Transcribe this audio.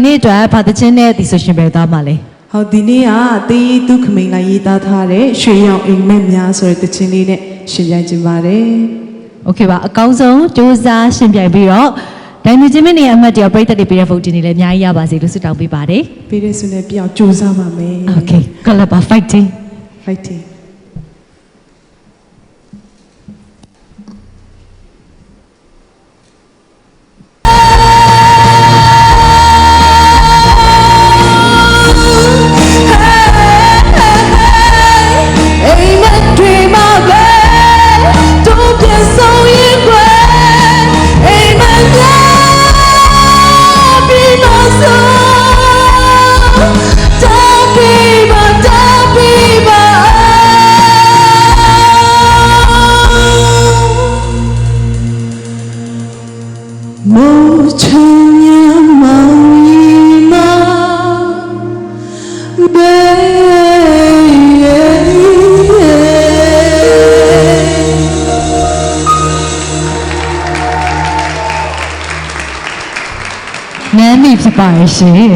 နေ့အတွက်ဘာသချင်းနဲ့ဒီဆိုရှင်ပဲသွားမှာလဲ ဟောဒီနေ့ကတေးသူခမိန်လာရေးသားထားတဲ့ရွှေရောင်အိမ်မက်များဆိုတဲ့တခြင်းလေးနဲ့ရှင်ပြိုင်ခြင်းပါတယ် โอเคပါအကောင်းဆုံးစူးစမ်းရှင်ပြိုင်ပြီးတော့ဒိုင်မြချင်းမင်းနေအမှတ်တရပရိသတ်တွေပေးတဲ့ vote တင်နေလည်းအများကြီးရပါစေလို့ဆုတောင်းပေးပါတယ် ပေးတဲ့ဆုနဲ့ပြောင်းကြိုးစားပါမယ် โอเค good luck fighting fightingနမ်းမိဖြစ်ပါရဲ့ရှင်